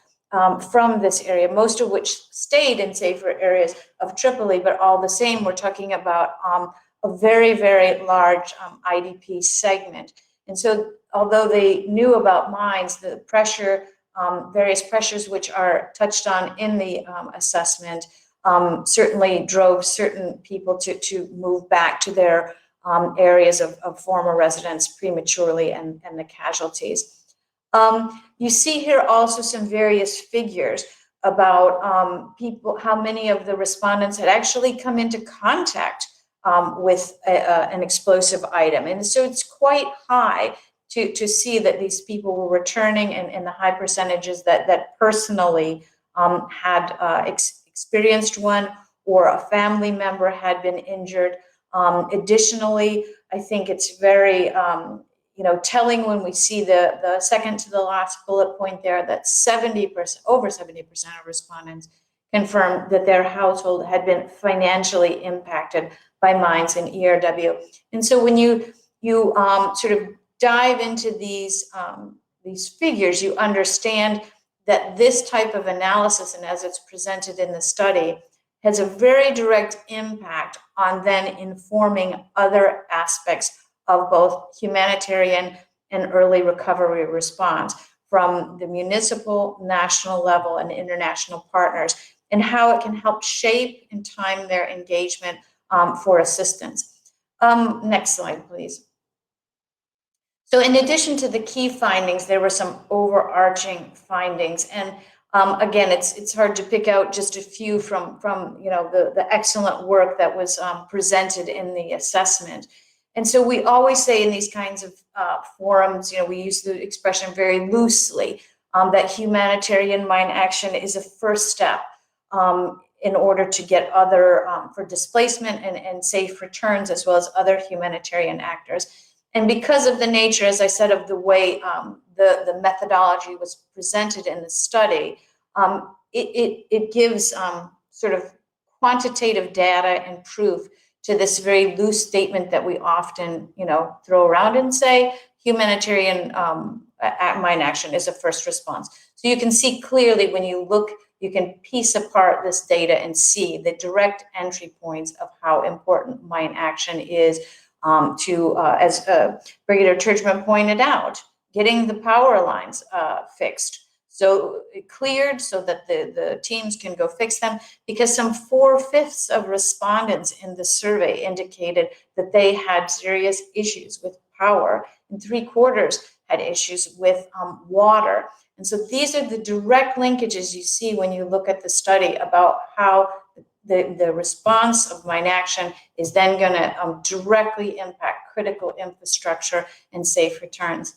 from this area, most of which stayed in safer areas of Tripoli, but all the same, we're talking about a very, very large IDP segment. And so although they knew about mines, the pressure, various pressures which are touched on in the assessment certainly drove certain people to move back to their areas of former residence prematurely and the casualties. You see here also some various figures about people, how many of the respondents had actually come into contact with an explosive item. And so it's quite high to see that these people were returning and the high percentages that personally had experienced one, or a family member had been injured. Additionally, I think it's very telling when we see the second to the last bullet point there, that 70%, over 70% of respondents confirmed that their household had been financially impacted by mines in ERW. And so when you sort of dive into these figures, you understand that this type of analysis, and as it's presented in the study, has a very direct impact on then informing other aspects of both humanitarian and early recovery response from the municipal, national level, and international partners, and how it can help shape and time their engagement for assistance. Next slide, please. So in addition to the key findings, there were some overarching findings. And again, it's hard to pick out just a few from the excellent work that was presented in the assessment. And so we always say in these kinds of forums, we use the expression very loosely, that humanitarian mine action is a first step in order to get other, for displacement and safe returns, as well as other humanitarian actors. And because of the nature, as I said, of the way the methodology was presented in the study, it gives sort of quantitative data and proof to this very loose statement that we often, throw around and say humanitarian mine action is a first response. So you can see clearly when you look, you can piece apart this data and see the direct entry points of how important mine action is to, as Brigadier Churchman pointed out, getting the power lines fixed. So cleared so that the teams can go fix them, because some 4/5 of respondents in the survey indicated that they had serious issues with power, and 3/4 had issues with water. And so these are the direct linkages you see when you look at the study about how the response of mine action is then going to directly impact critical infrastructure and safe returns.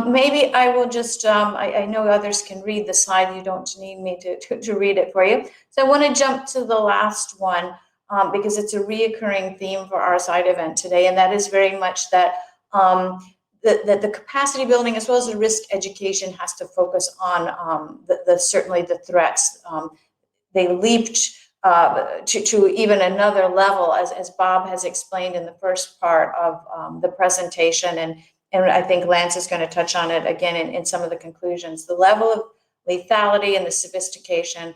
Maybe I will just, I know others can read the slide. You don't need me to read it for you. So I want to jump to the last one because it's a reoccurring theme for our side event today, and that is very much that the capacity building as well as the risk education has to focus on certainly the threats. They leaped to even another level, as Bob has explained in the first part of the presentation, and I think Lance is going to touch on it again in some of the conclusions. The level of lethality and the sophistication,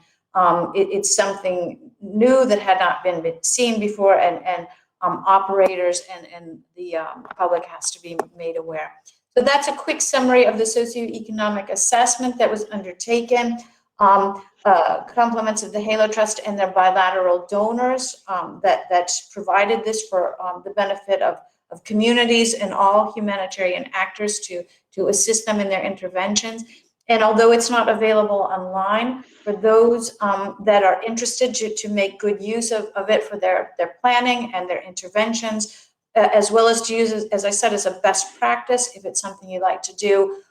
it's something new that had not been seen before, and operators and the public has to be made aware. So that's a quick summary of the socioeconomic assessment that was undertaken. Compliments of the Halo Trust and their bilateral donors that provided this for the benefit of communities and all humanitarian actors to assist them in their interventions. And although it's not available online, for those that are interested to make good use of it for their planning and their interventions, as well as to use it, as I said, as a best practice, if it's something you'd like to do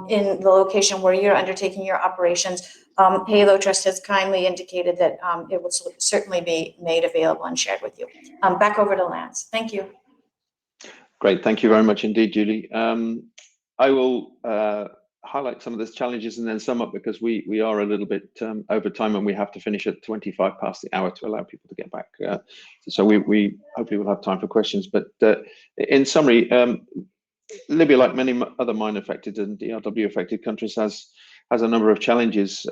in the location where you're undertaking your operations, Halo Trust has kindly indicated that it will certainly be made available and shared with you. Back over to Lance. Thank you. Great, thank you very much indeed, Julie. I will highlight some of the challenges and then sum up, because we are a little bit over time and we have to finish at 25 past the hour to allow people to get back. So we hopefully will have time for questions. But in summary, Libya, like many other mine-affected and DRW-affected countries, has a number of challenges.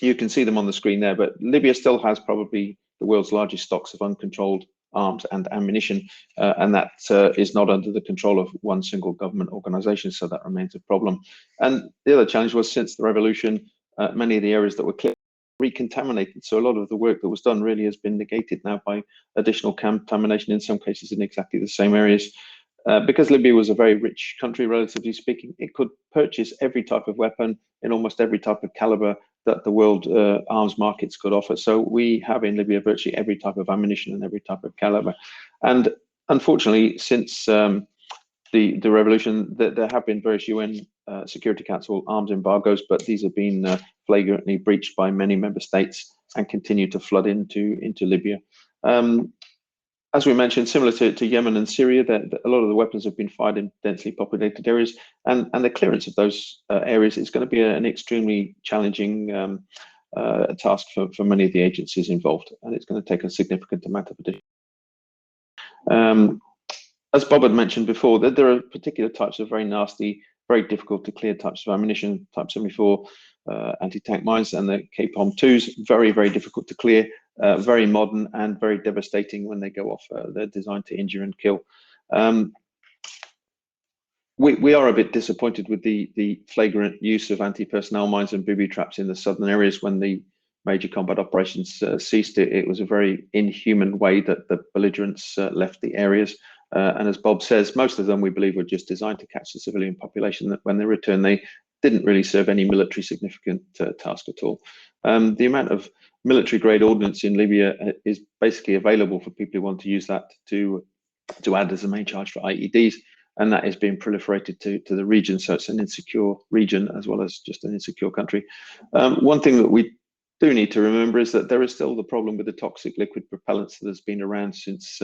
You can see them on the screen there, but Libya still has probably the world's largest stocks of uncontrolled arms and ammunition, and that is not under the control of one single government organization, so that remains a problem. And the other challenge was, since the revolution, many of the areas that were cleared recontaminated, so a lot of the work that was done really has been negated now by additional contamination, in some cases in exactly the same areas. Because Libya was a very rich country, relatively speaking, it could purchase every type of weapon in almost every type of caliber that the world arms markets could offer. So we have in Libya virtually every type of ammunition and every type of caliber. And unfortunately, since the revolution, there have been various UN Security Council arms embargoes, but these have been flagrantly breached by many member states and continue to flood into Libya. As we mentioned, similar to Yemen and Syria, a lot of the weapons have been fired in densely populated areas, and the clearance of those areas is going to be an extremely challenging task for many of the agencies involved, and it's going to take a significant amount of addition. As Bob had mentioned before, there are particular types of very nasty, very difficult to clear types of ammunition, Type 74 anti-tank mines, and the KPOM-2s, very, very difficult to clear. Very modern and very devastating when they go off. They're designed to injure and kill. We are a bit disappointed with the flagrant use of anti-personnel mines and booby traps in the southern areas. When the major combat operations ceased, it was a very inhuman way that the belligerents left the areas. And as Bob says, most of them, we believe, were just designed to catch the civilian population, that when they returned, they didn't really serve any military significant task at all. The amount of military grade ordnance in Libya is basically available for people who want to use that to to add as the main charge for IEDs, and that is being proliferated to the region. So it's an insecure region as well as just an insecure country. One thing that we do need to remember is that there is still the problem with the toxic liquid propellants that has been around since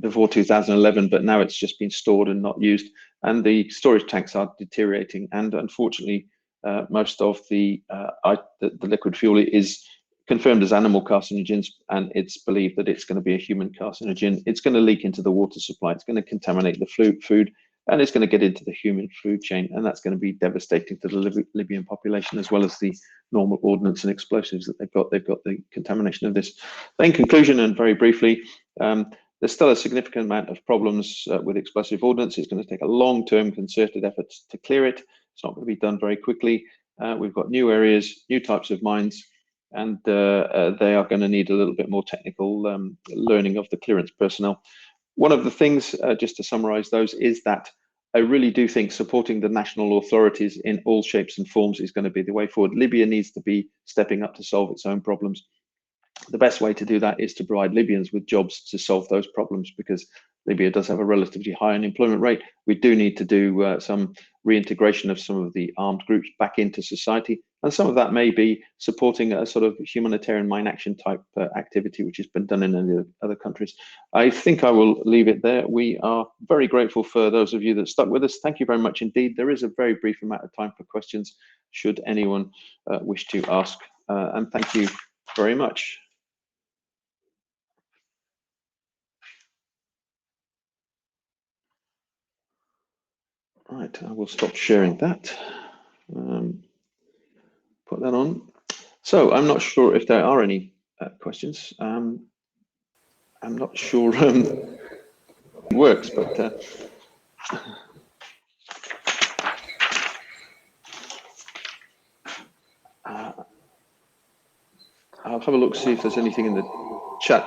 before 2011, but now it's just been stored and not used, and the storage tanks are deteriorating, and unfortunately most of the liquid fuel is confirmed as animal carcinogens, and it's believed that it's going to be a human carcinogen. It's going to leak into the water supply, it's going to contaminate the food, and it's going to get into the human food chain, and that's going to be devastating to the Libyan population, as well as the normal ordnance and explosives that they've got. They've got the contamination of this. In conclusion, and very briefly, there's still a significant amount of problems with explosive ordnance. It's going to take a long-term concerted effort to clear it. It's not going to be done very quickly. We've got new areas, new types of mines, and they are going to need a little bit more technical learning of the clearance personnel. One of the things, just to summarize those, is that I really do think supporting the national authorities in all shapes and forms is going to be the way forward. Libya needs to be stepping up to solve its own problems. The best way to do that is to provide Libyans with jobs to solve those problems, because Libya does have a relatively high unemployment rate. We do need to do some reintegration of some of the armed groups back into society, and some of that may be supporting a sort of humanitarian mine action type activity, which has been done in other countries. I think I will leave it there. We are very grateful for those of you that stuck with us. Thank you very much indeed. There is a very brief amount of time for questions, should anyone wish to ask, and thank you very much. Right, I will stop sharing that. Put that on. So I'm not sure if there are any questions. I'm not sure it works, but I'll have a look, see if there's anything in the chat.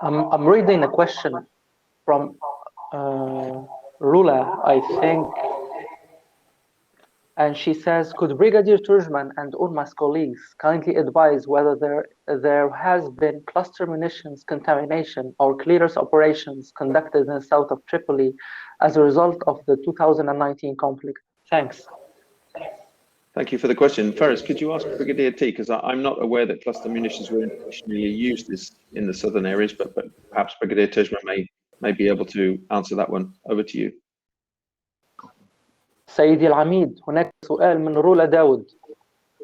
I'm reading a question from Rula, I think, and she says, could Brigadier Turjman and UNMAS colleagues kindly advise whether there has been cluster munitions contamination or clearance operations conducted in the south of Tripoli as a result of the 2019 conflict? Thanks. Thank you for the question. Faris, could you ask Brigadier T, because I'm not aware that cluster munitions were intentionally used in the southern areas, but perhaps Brigadier Turjman may be able to answer that one. Over to you. سيدي العميد، هناك سؤال من رولا داود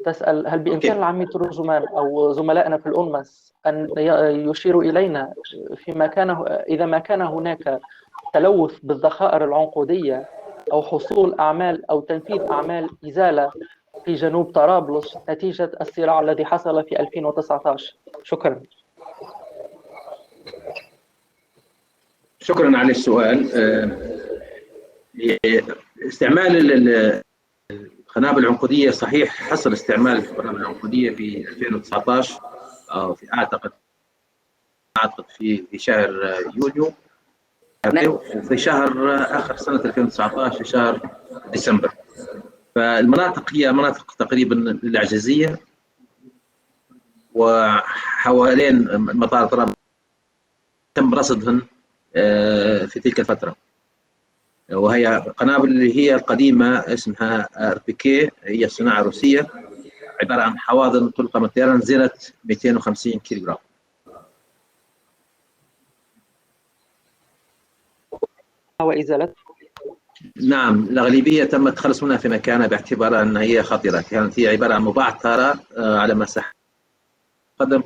تسأل هل بإمكان العميد ترجمان أو زملائنا في الأنمس أن يشيروا إلينا إذا ما كان هناك تلوث بالذخائر العنقودية أو حصول أعمال أو تنفيذ أعمال إزالة في جنوب طرابلس نتيجة الصراع الذي حصل في 2019. شكرا. شكرا على السؤال. استعمال القنابل العنقودية صحيح حصل استعمال القنابل العنقودية في 2019 أو في أعتقد في شهر يوليو وفي شهر آخر سنة 2019 في شهر ديسمبر. فالمناطق هي مناطق تقريبا العجزية وحوالين مطار طرابلس تم رصدهن في تلك الفترة، وهي قنابل اللي هي القديمة اسمها RPK، هي صناعة روسية، عبارة عن حواضن تلقى من الطيران زنت 250 كيلوغرام. وإزالة؟ نعم، الأغلبية تم التخلص منها في مكانها باعتبارها أنها هي خطرة. كانت هي عبارة عن مبعثرة على مساحة قدم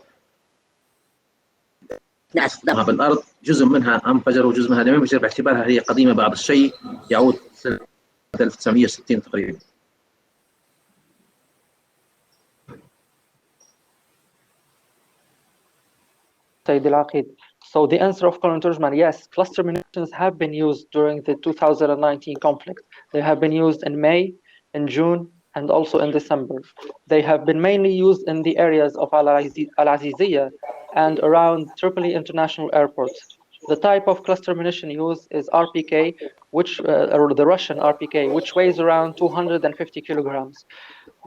نعم بالأرض، جزء منها انفجر وجزء منها لم ينفجر باعتبارها هي قديمة بعض الشيء، يعود سنة 1960 تقريبا. سيد العقيد. So the answer of Colonel Turjman, yes, cluster munitions have been used during the 2019 conflict. They have been used in May, in June, and also in December. They have been mainly used in the areas of Al-Aziziyah and around Tripoli International Airport. The type of cluster munition used is RPK, or the Russian RPK, which weighs around 250 kilograms.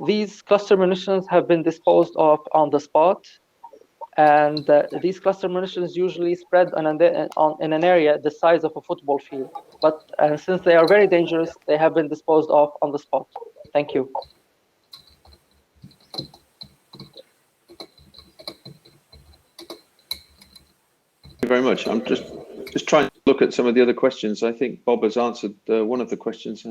These cluster munitions have been disposed of on the spot, And these cluster munitions usually spread in an area the size of a football field. But since they are very dangerous, they have been disposed of on the spot. Thank you. Thank you very much. I'm just trying to look at some of the other questions. I think Bob has answered one of the questions.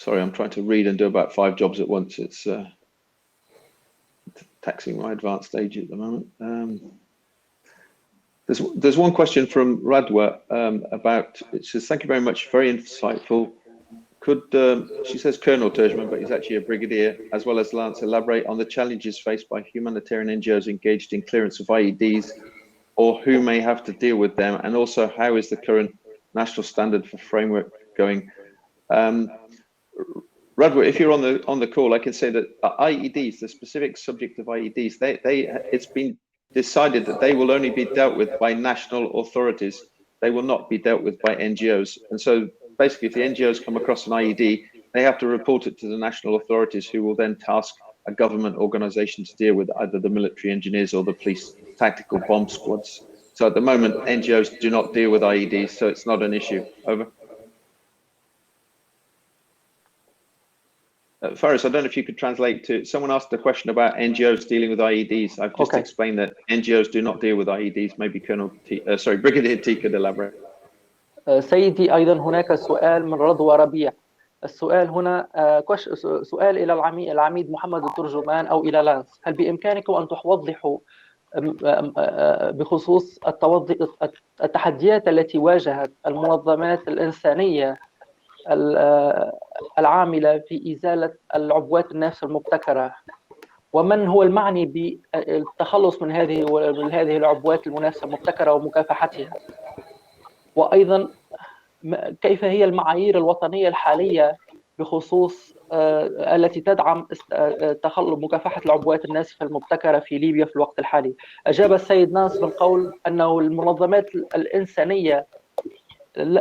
Sorry, I'm trying to read and do about 5 jobs at once. It's taxing my advanced age at the moment. There's one question from Radwa about, it says, thank you very much, very insightful. Could, she says Colonel Terjman, but he's actually a brigadier, as well as Lance, elaborate on the challenges faced by humanitarian NGOs engaged in clearance of IEDs, or who may have to deal with them, and also how is the current national standard for framework going? Radwa, if you're on the call, I can say that IEDs, the specific subject of IEDs, it's been decided that they will only be dealt with by national authorities. They will not be dealt with by NGOs. And so basically, if the NGOs come across an IED, they have to report it to the national authorities, who will then task a government organization to deal with either the military engineers or the police tactical bomb squads. So at the moment, NGOs do not deal with IEDs, so it's not an issue. Over. Faris, I don't know if you could translate to, someone asked a question about NGOs dealing with IEDs. I've just explained that NGOs do not deal with IEDs. Maybe Brigadier T could elaborate. سيدي أيضا هناك سؤال من رضوى ربيع. السؤال هنا سؤال إلى العميد محمد الترجمان أو إلى لانس. هل بإمكانكم أن توضحوا بخصوص التحديات التي واجهت المنظمات الإنسانية العاملة في إزالة العبوات النفس المبتكرة، ومن هو المعني بالتخلص من هذه العبوات المنافسة المبتكرة ومكافحتها؟ وأيضا كيف هي المعايير الوطنية الحالية بخصوص التي تدعم مكافحة العبوات الناسفة المبتكرة في ليبيا في الوقت الحالي؟ أجاب السيد ناصر بالقول أنه المنظمات الإنسانية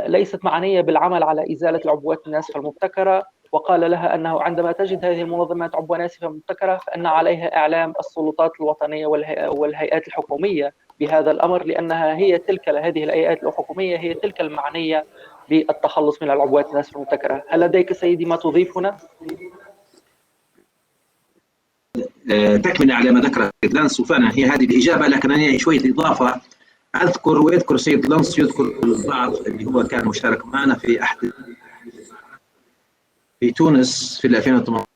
ليست معنية بالعمل على إزالة العبوات الناسفة المبتكرة، وقال لها أنه عندما تجد هذه المنظمات عبوة ناسفة مبتكرة فإن عليها إعلام السلطات الوطنية والهيئات الحكومية بهذا الأمر، لأنها هي تلك هذه الهيئات الحكومية هي تلك المعنية بالتخلص من العبوات الناسفة المبتكرة. هل لديك سيدي ما تضيف هنا؟ تكملة على ما ذكر لانس، وفعلا هي هذه الإجابة، لكن أنا شوية إضافة أذكر ويذكر سيد لانس يذكر البعض اللي هو كان مشترك معنا في أحد في تونس في 2018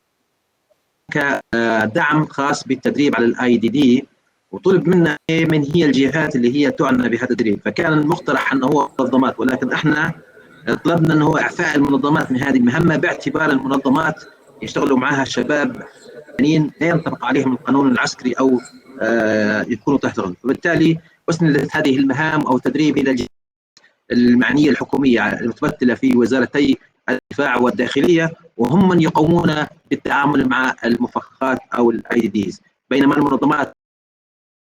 كدعم خاص بالتدريب على الIDD، وطلب منا من هي الجهات اللي هي تعنى بهذا التدريب، فكان المقترح أنه هو منظمات، ولكن احنا طلبنا أنه إعفاء المنظمات من هذه المهمة باعتبار المنظمات يشتغلوا معها شباب لا ينطبق عليهم القانون العسكري أو يكونوا تحت ضغط، وبالتالي أسندت هذه المهام أو التدريب إلى الجهات المعنية الحكومية المتمثلة في وزارتي الدفاع والداخلية، وهم من يقومون بالتعامل مع المفخخات أو الIDDs، بينما المنظمات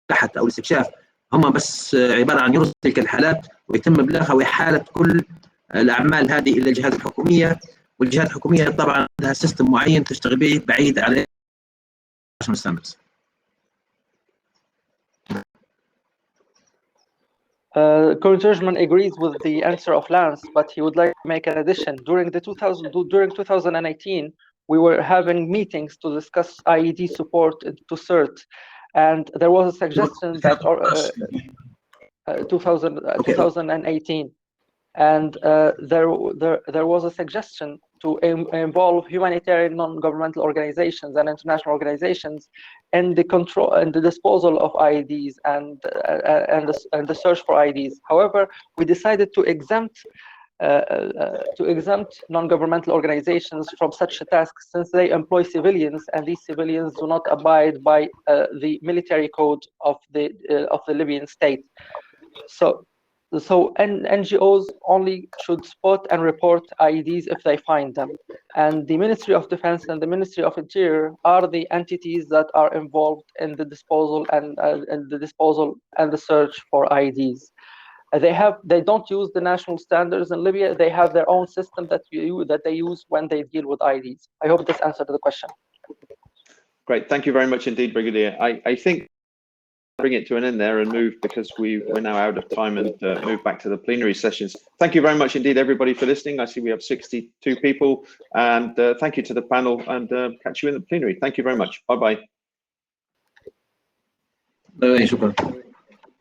تحت أو الاستكشاف هم بس عبارة عن يرصد تلك الحالات ويتم إبلاغها وإحالة كل الأعمال هذه إلى الجهات الحكومية، والجهات الحكومية طبعا عندها سيستم معين تشتغل به بعيد على standards. Colonel Terjman agrees with the answer of Lance, but he would like to make an addition. During 2018, we were having meetings to discuss IED support to CERT, and there was a suggestion that 2018, and there was a suggestion to involve humanitarian non-governmental organizations and international organizations in the control and the disposal of IEDs and the search for IEDs. However, we decided to exempt non-governmental organizations from such a task, since they employ civilians, and these civilians do not abide by the military code of the Libyan state. So NGOs only should spot and report IEDs if they find them, and the Ministry of Defense and the Ministry of Interior are the entities that are involved in the disposal and the search for IEDs. They don't use the national standards in Libya. They have their own system that they use when they deal with IEDs. I hope this answered the question. Great. Thank you very much indeed, Brigadier. I think bring it to an end there and move, because we're now out of time, and move back to the plenary sessions. Thank you very much indeed, everybody, for listening. I see we have 62 people, and thank you to the panel, and catch you in the plenary. Thank you very much. Bye-bye. شكرا.